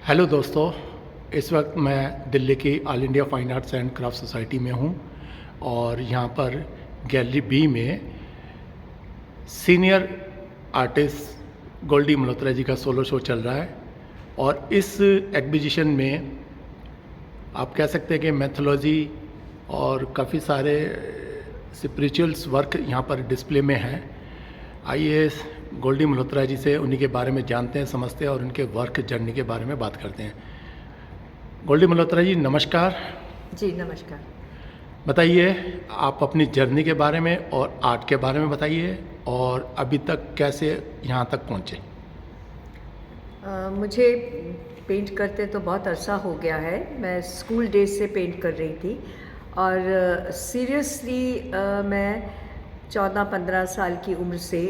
Hello दोस्तों, इस वक्त मैं दिल्ली की all India fine arts and craft society में हूँ और यहाँ पर गैलरी बी में सीनियर आर्टिस्ट गोल्डी मल्होत्रा जी का सोलो शो चल रहा है। और इस एग्जीबिशन में आप कह सकते हैं कि मैथोलॉजी और काफ़ी सारे स्पिरिचुअल्स वर्क यहाँ पर डिस्प्ले में हैं। आइए गोल्डी मल्होत्रा जी से उन्हीं के बारे में जानते हैं, समझते हैं और उनके वर्क जर्नी के बारे में बात करते हैं। गोल्डी मल्होत्रा जी नमस्कार। जी नमस्कार। बताइए आप अपनी जर्नी के बारे में और आर्ट के बारे में बताइए और अभी तक कैसे यहाँ तक पहुँचे। मुझे पेंट करते तो बहुत अरसा हो गया है। मैं स्कूल डेज से पेंट कर रही थी और सीरियसली मैं 14-15 साल की उम्र से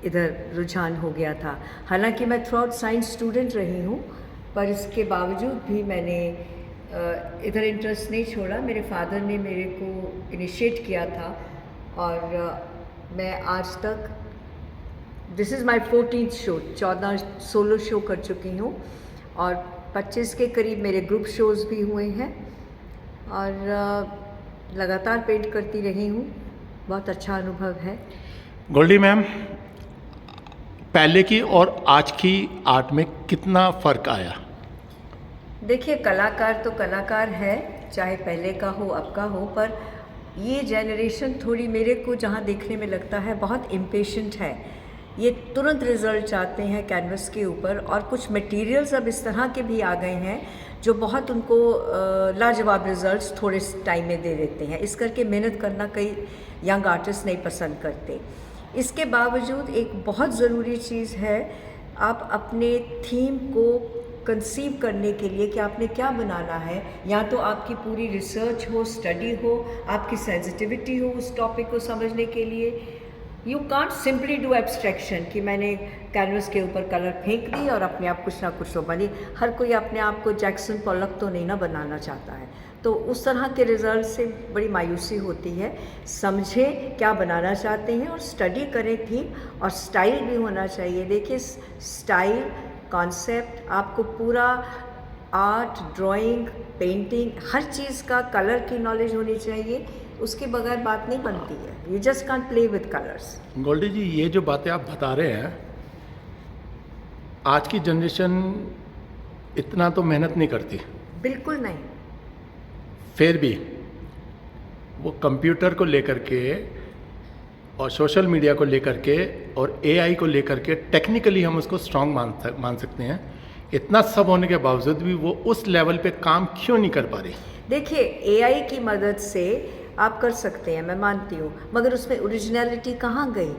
इधर रुझान हो गया था। हालांकि मैं थ्रू आउट साइंस स्टूडेंट रही हूँ, पर इसके बावजूद भी मैंने इधर इंटरेस्ट नहीं छोड़ा। मेरे फादर ने मेरे को इनिशिएट किया था और मैं आज तक this is my 14th show, 14 solo show कर चुकी हूँ और 25 के करीब मेरे ग्रुप शोज़ भी हुए हैं और लगातार पेंट करती रही हूँ। बहुत अच्छा अनुभव है। गोल्डी मैम, पहले की और आज की आर्ट में कितना फ़र्क आया? देखिए, कलाकार तो कलाकार है, चाहे पहले का हो अब का हो, पर ये जनरेशन थोड़ी मेरे को जहाँ देखने में लगता है बहुत इम्पेशेंट है। ये तुरंत रिज़ल्ट चाहते हैं कैनवस के ऊपर और कुछ मटेरियल्स अब इस तरह के भी आ गए हैं जो बहुत उनको लाजवाब रिज़ल्ट्स थोड़े टाइम में दे देते हैं। इस करके मेहनत करना कई यंग आर्टिस्ट नहीं पसंद करते। इसके बावजूद एक बहुत ज़रूरी चीज़ है, आप अपने थीम को कंसीव करने के लिए कि आपने क्या बनाना है, या तो आपकी पूरी रिसर्च हो, स्टडी हो, आपकी सेंसिटिविटी हो उस टॉपिक को समझने के लिए। You can't simply do abstraction कि मैंने कैनवस के ऊपर कलर फेंक दी और अपने आप कुछ ना कुछ तो बनी। हर कोई अपने आप को जैक्सन पॉलक तो नहीं ना बनाना चाहता है, तो उस तरह के रिज़ल्ट से बड़ी मायूसी होती है। समझें क्या बनाना चाहते हैं और स्टडी करें थीम, और स्टाइल भी होना चाहिए। देखिए, स्टाइल, कॉन्सेप्ट, आपको पूरा आर्ट, ड्राइंग, पेंटिंग, हर चीज़ का कलर की नॉलेज होनी चाहिए। उसके बगैर बात नहीं बनती है। You just can't play with colours. Goldie ji, ये जो बातें आप बता रहे हैं, आज की जनरेशन इतना तो मेहनत नहीं करती। बिल्कुल नहीं। फिर भी वो कंप्यूटर को लेकर के और सोशल मीडिया को लेकर के और एआई को लेकर के टेक्निकली हम उसको स्ट्रांग मान सकते हैं। इतना सब होने के बावजूद भी वो उस लेवल पे काम क्यों नहीं कर पा रही? देखिए, एआई की मदद से आप कर सकते हैं, मैं मानती हूँ, मगर उसमें ओरिजिनलिटी कहाँ गई?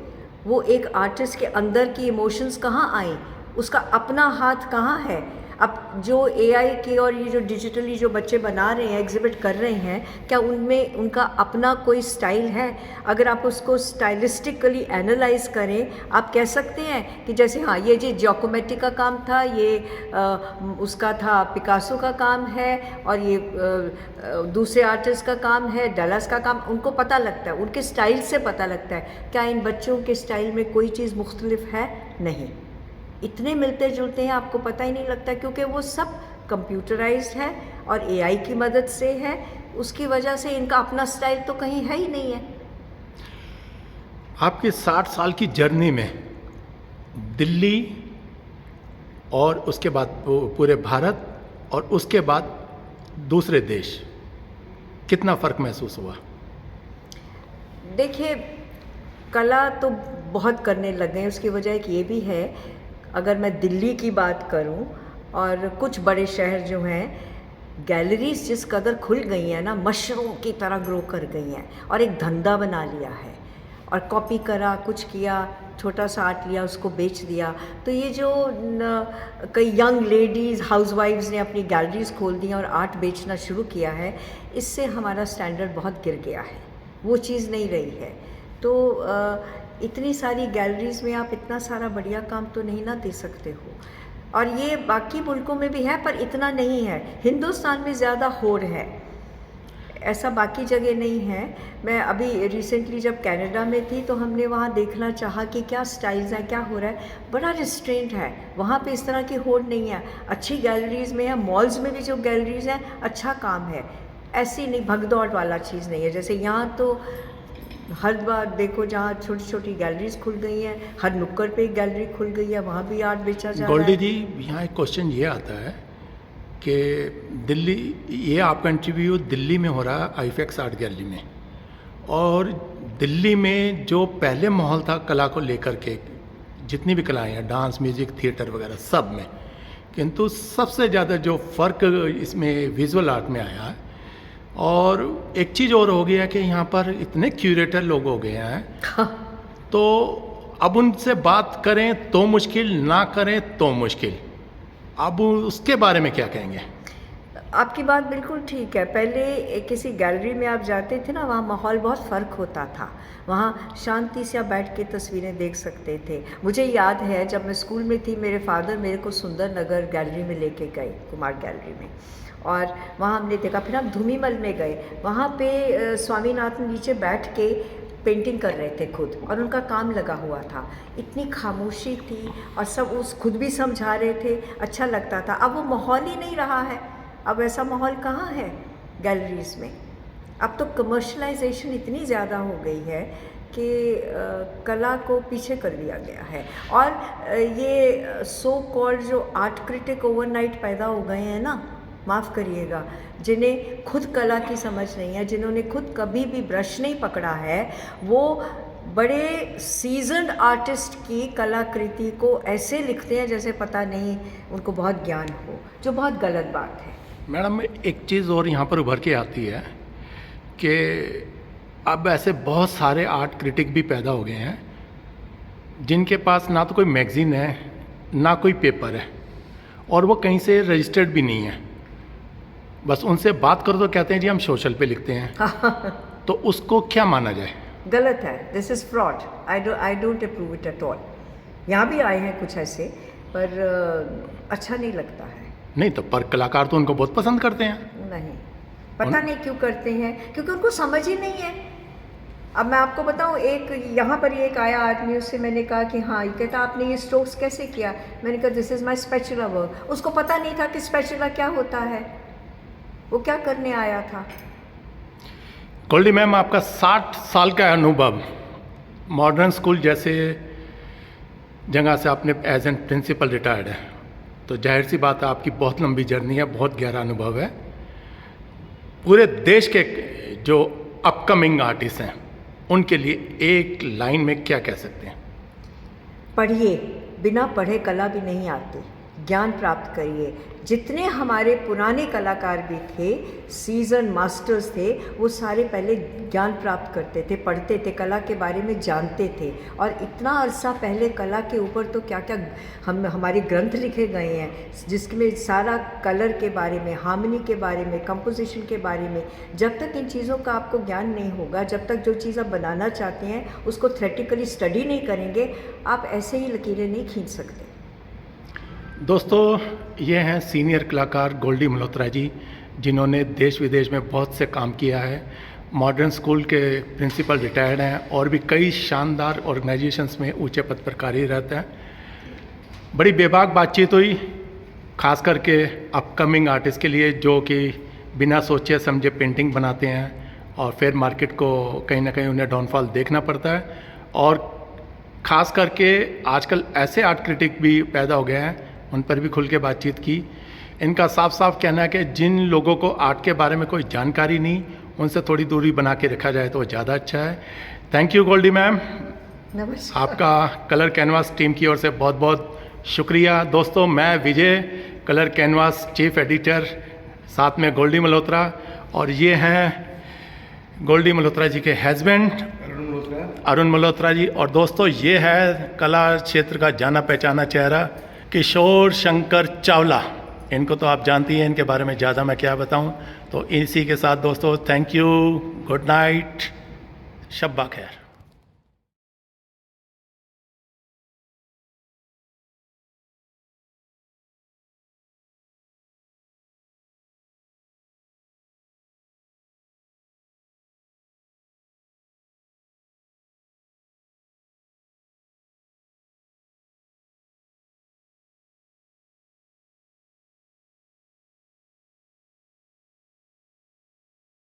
वो एक आर्टिस्ट के अंदर की इमोशंस कहाँ आई? उसका अपना हाथ कहाँ है? अब जो एआई के और ये जो डिजिटली जो बच्चे बना रहे हैं, एग्जिबिट कर रहे हैं, क्या उनमें उनका अपना कोई स्टाइल है? अगर आप उसको स्टाइलिस्टिकली एनालाइज करें, आप कह सकते हैं कि जैसे हाँ, ये जी जॉकोमेटी का काम था, ये उसका था, पिकासो का काम है, और ये दूसरे आर्टिस्ट का काम है, डलास का काम। उनको पता लगता है, उनके स्टाइल से पता लगता है। क्या इन बच्चों के स्टाइल में कोई चीज़ मुख्तलिफ है? नहीं। इतने मिलते जुलते हैं, आपको पता ही नहीं लगता, क्योंकि वो सब कंप्यूटराइज्ड है और एआई की मदद से है। उसकी वजह से इनका अपना स्टाइल तो कहीं है ही नहीं है। आपके 60 साल की जर्नी में दिल्ली और उसके बाद पूरे भारत और उसके बाद दूसरे देश, कितना फ़र्क महसूस हुआ? देखिए, कला तो बहुत करने लग गए। उसकी वजह एक ये भी है, अगर मैं दिल्ली की बात करूं और कुछ बड़े शहर जो हैं, गैलरीज जिस कदर खुल गई हैं ना, मशरूम की तरह ग्रो कर गई हैं और एक धंधा बना लिया है। और कॉपी करा, कुछ किया, छोटा सा आर्ट लिया, उसको बेच दिया। तो ये जो कई यंग लेडीज़ हाउसवाइफ्स ने अपनी गैलरीज खोल दी और आर्ट बेचना शुरू किया है, इससे हमारा स्टैंडर्ड बहुत गिर गया है। वो चीज़ नहीं रही है। तो इतनी सारी गैलरीज़ में आप इतना सारा बढ़िया काम तो नहीं ना दे सकते हो। और ये बाकी मुल्कों में भी है, पर इतना नहीं है। हिंदुस्तान में ज़्यादा होड़ है। ऐसा बाकी जगह नहीं है। मैं अभी रिसेंटली जब कनाडा में थी तो हमने वहाँ देखना चाहा कि क्या स्टाइल्स हैं, क्या हो रहा है। बड़ा रिस्ट्रेंट है वहाँ पे, इस तरह की होड़ नहीं है। अच्छी गैलरीज़ में है, मॉल्स में भी जो गैलरीज़ हैं अच्छा काम है, ऐसी नहीं भगदौड़ वाला चीज़ नहीं है। जैसे यहाँ तो हर बार देखो जहाँ छोटी छोटी गैलरीज खुल गई हैं, हर नुक्कड़ पे एक गैलरी खुल गई है, वहाँ भी आर्ट बेचा जा रहा गोल्डी है। जी, यहाँ एक क्वेश्चन ये आता है कि दिल्ली, ये आपका इंटरव्यू दिल्ली में हो रहा है आईफेक्स आर्ट गैलरी में, और दिल्ली में जो पहले माहौल था कला को लेकर के, जितनी भी कलाएँ हैं, डांस, म्यूज़िक, थिएटर वगैरह सब में, किंतु सबसे ज़्यादा जो फ़र्क इसमें विजुअल आर्ट में आया है, और एक चीज़ और हो गया कि यहाँ पर इतने क्यूरेटर लोग हो गए हैं तो अब उनसे बात करें तो मुश्किल, ना करें तो मुश्किल। अब उसके बारे में क्या कहेंगे? आपकी बात बिल्कुल ठीक है। पहले किसी गैलरी में आप जाते थे ना, वहाँ माहौल बहुत फ़र्क होता था। वहाँ शांति से आप बैठ के तस्वीरें देख सकते थे। मुझे याद है जब मैं स्कूल में थी, मेरे फादर मेरे को सुंदर नगर गैलरी में लेके गए, कुमार गैलरी में, और वहाँ हमने देखा। फिर हम धूमीमल में गए, वहाँ पे स्वामीनाथन नीचे बैठ के पेंटिंग कर रहे थे खुद, और उनका काम लगा हुआ था। इतनी खामोशी थी और सब उस खुद भी समझा रहे थे, अच्छा लगता था। अब वो माहौल ही नहीं रहा है। अब ऐसा माहौल कहाँ है गैलरीज़ में। अब तो कमर्शलाइजेशन इतनी ज़्यादा हो गई है कि कला को पीछे कर दिया गया है। और ये सो कॉल्ड जो आर्ट क्रिटिक ओवरनाइट पैदा हो गए हैं ना, माफ़ करिएगा, जिन्हें खुद कला की समझ नहीं है, जिन्होंने खुद कभी भी ब्रश नहीं पकड़ा है, वो बड़े सीजन्ड आर्टिस्ट की कलाकृति को ऐसे लिखते हैं जैसे पता नहीं उनको बहुत ज्ञान हो, जो बहुत गलत बात है। मैडम, एक चीज़ और यहाँ पर उभर के आती है कि अब ऐसे बहुत सारे आर्ट क्रिटिक भी पैदा हो गए हैं जिनके पास ना तो कोई मैगज़ीन है, ना कोई पेपर है, और वो कहीं से रजिस्टर्ड भी नहीं है। बस उनसे बात करो तो कहते हैं जी हम सोशल पे लिखते हैं। तो उसको क्या माना जाए? गलत है, this is fraud. I don't approve it at all. यहाँ भी आए हैं कुछ ऐसे, पर अच्छा नहीं लगता है। नहीं तो पर कलाकार तो उनको बहुत पसंद करते हैं। नहीं, पता नहीं क्यों करते हैं, क्योंकि उनको समझ ही नहीं है। अब मैं आपको बताऊं, एक यहाँ पर एक आया आदमी, उससे मैंने कहा कि हाँ, ये कहता आपने ये स्ट्रोक्स कैसे किया। मैंने कहा this is my spatula work. उसको पता नहीं था कि स्पैचुला क्या होता है, वो क्या करने आया था। गोल्डी मैम, आपका 60 साल का अनुभव मॉडर्न स्कूल जैसे जगह से आपने एज एन प्रिंसिपल रिटायर्ड है, तो जाहिर सी बात है आपकी बहुत लंबी जर्नी है, बहुत गहरा अनुभव है। पूरे देश के जो अपकमिंग आर्टिस्ट हैं उनके लिए एक लाइन में क्या कह सकते हैं? पढ़िए, बिना पढ़े कला भी नहीं आती। ज्ञान प्राप्त करिए। जितने हमारे पुराने कलाकार भी थे, सीजन मास्टर्स थे, वो सारे पहले ज्ञान प्राप्त करते थे, पढ़ते थे, कला के बारे में जानते थे। और इतना अरसा पहले कला के ऊपर तो क्या क्या हमारे ग्रंथ लिखे गए हैं, जिसमें सारा कलर के बारे में, हार्मनी के बारे में, कंपोजिशन के बारे में। जब तक इन चीज़ों का आपको ज्ञान नहीं होगा, जब तक जो चीज़ आप बनाना चाहते हैं उसको थ्योरेटिकली स्टडी नहीं करेंगे, आप ऐसे ही लकीरें नहीं खींच सकते। दोस्तों, ये हैं सीनियर कलाकार गोल्डी मल्होत्रा जी, जिन्होंने देश विदेश में बहुत से काम किया है। मॉडर्न स्कूल के प्रिंसिपल रिटायर्ड हैं और भी कई शानदार ऑर्गेनाइजेशंस में ऊंचे पद पर कार्यरत हैं। बड़ी बेबाक बातचीत हुई, खास करके अपकमिंग आर्टिस्ट के लिए, जो कि बिना सोचे समझे पेंटिंग बनाते हैं और फिर मार्केट को कहीं ना कहीं उन्हें डाउनफॉल देखना पड़ता है। और ख़ास करके आजकल ऐसे आर्ट क्रिटिक भी पैदा हो गए हैं, उन पर भी खुल के बातचीत की। इनका साफ साफ कहना है कि जिन लोगों को आर्ट के बारे में कोई जानकारी नहीं, उनसे थोड़ी दूरी बना के रखा जाए तो ज़्यादा अच्छा है। थैंक यू गोल्डी मैम, नमस्कार। आपका कलर कैनवास टीम की ओर से बहुत बहुत शुक्रिया। दोस्तों, मैं विजय, कलर कैनवास चीफ एडिटर, साथ में गोल्डी मल्होत्रा, और ये हैं गोल्डी मल्होत्रा जी के हस्बैंड अरुण मल्होत्रा जी। और दोस्तों, ये है कला क्षेत्र का जाना पहचाना चेहरा किशोर शंकर चावला। इनको तो आप जानती हैं, इनके बारे में ज़्यादा मैं क्या बताऊं। तो इसी के साथ दोस्तों, थैंक यू, गुड नाइट, शब्बा खैर।